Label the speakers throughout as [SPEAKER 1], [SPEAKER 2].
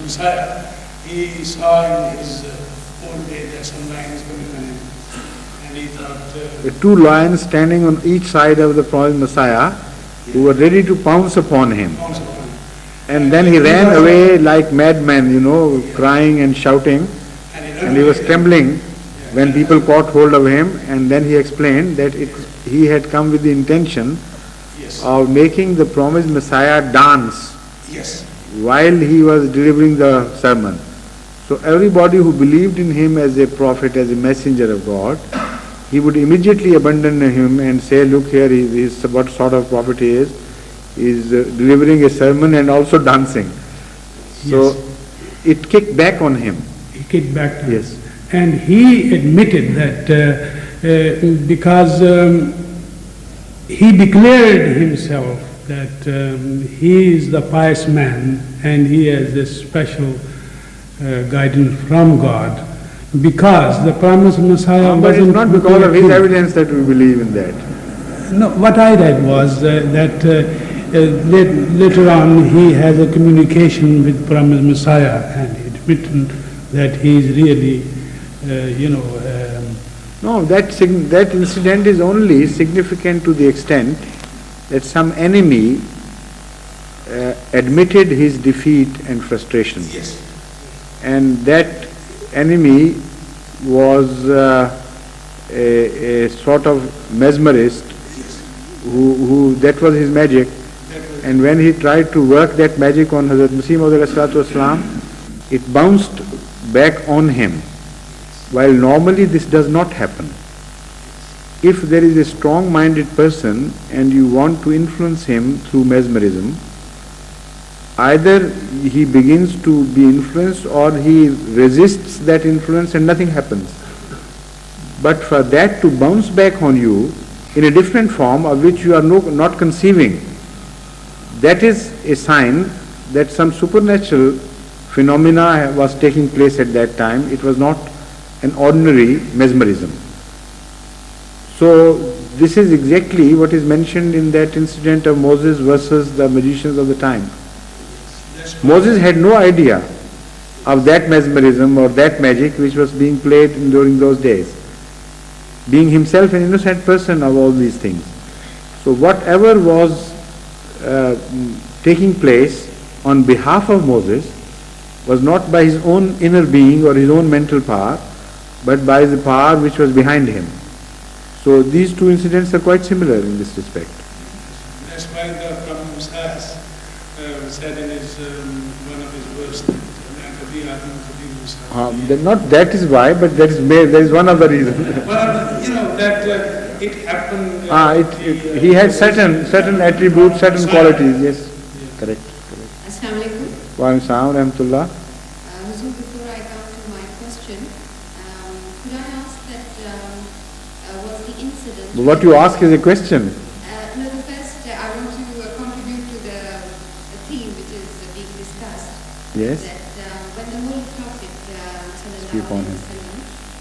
[SPEAKER 1] Messiah, he saw in his old age that some lions coming on him, and he thought...
[SPEAKER 2] The two lions standing on each side of the promised Messiah, who were ready to pounce upon him. And then he ran away like madman, crying and shouting, and he was trembling when people caught hold of him, and then he explained that he had come with the intention of making the promised Messiah dance while he was delivering the sermon. So everybody who believed in him as a prophet, as a messenger of God, he would immediately abandon him and say, look here, he is what sort of prophet he is. He is delivering a sermon and also dancing. So it kicked back on him.
[SPEAKER 1] It kicked back to him.
[SPEAKER 2] Yes.
[SPEAKER 1] And he admitted that because he declared himself that he is the pious man and he has this special guidance from God, because the promised Messiah
[SPEAKER 2] but it's not because of his evidence that we believe in that.
[SPEAKER 1] No, what I read was that later on he has a communication with promised Messiah, and he admitted that he is really,
[SPEAKER 2] No, that incident is only significant to the extent that some enemy admitted his defeat and frustration.
[SPEAKER 1] Yes.
[SPEAKER 2] And that enemy was a sort of mesmerist who that was his magic, and when he tried to work that magic on Hazrat Masih Maud alayhi salatu wasalam, it bounced back on him, while normally this does not happen. If there is a strong-minded person and you want to influence him through mesmerism, either he begins to be influenced or he resists that influence and nothing happens. But for that to bounce back on you in a different form of which you are not conceiving, that is a sign that some supernatural phenomena was taking place at that time. It was not an ordinary mesmerism. So this is exactly what is mentioned in that incident of Moses versus the magicians of the time. Moses had no idea of that mesmerism or that magic which was being played during those days, being himself an innocent person of all these things. So whatever was taking place on behalf of Moses was not by his own inner being or his own mental power, but by the power which was behind him. So these two incidents are quite similar in this respect.
[SPEAKER 1] That's why the Prophet Messiah said in his one of his verses,
[SPEAKER 2] not that is why, but there is one other reason.
[SPEAKER 1] Well, that it happened.
[SPEAKER 2] He had certain attributes, certain qualities. Yes, correct.
[SPEAKER 3] Assalamu alaikum.
[SPEAKER 2] Wa alaikum assalam wa rahmatullah.
[SPEAKER 3] Before I come to my question, could I ask that was the incident?
[SPEAKER 2] What you ask is a question.
[SPEAKER 3] No, the first I want to contribute to the theme which is being discussed.
[SPEAKER 2] Yes.
[SPEAKER 3] That when the Holy Prophet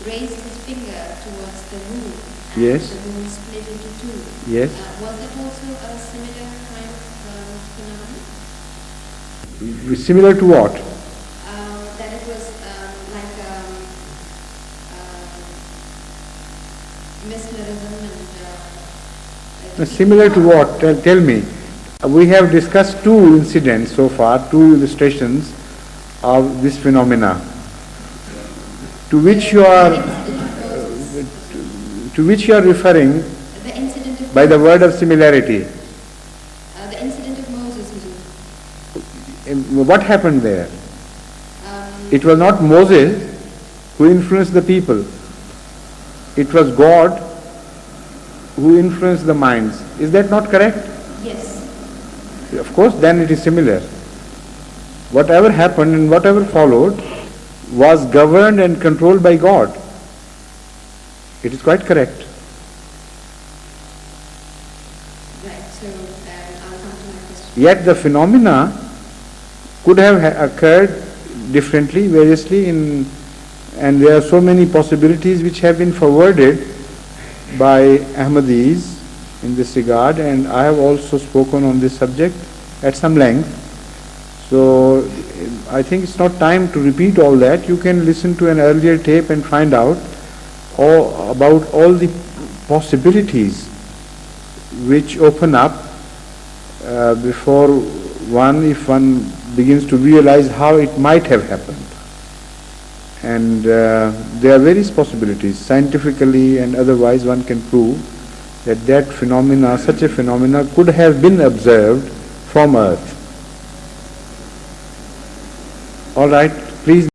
[SPEAKER 3] raised his finger towards the moon, and
[SPEAKER 2] yes,
[SPEAKER 3] the moon split into two.
[SPEAKER 2] Yes.
[SPEAKER 3] Was it also a similar kind of phenomenon?
[SPEAKER 2] Similar to what?
[SPEAKER 3] That it was like mesmerism and...
[SPEAKER 2] Similar to what? Tell me. We have discussed two incidents so far, two illustrations of this phenomena. To which you are referring by the word of similarity.
[SPEAKER 3] The incident of Moses.
[SPEAKER 2] What happened there? It was not Moses who influenced the people. It was God who influenced the minds. Is that not correct?
[SPEAKER 3] Yes.
[SPEAKER 2] Of course, then it is similar. Whatever happened and whatever followed was governed and controlled by God. It is quite correct.
[SPEAKER 3] Right, so I'll come to my question.
[SPEAKER 2] Yet the phenomena could have occurred differently, variously, and there are so many possibilities which have been forwarded by Ahmadis in this regard, and I have also spoken on this subject at some length. So I think it's not time to repeat all that. You can listen to an earlier tape and find out about all the possibilities which open up before one, if one begins to realize how it might have happened. And there are various possibilities, scientifically and otherwise one can prove that phenomena, such a phenomena could have been observed from Earth. All right, please.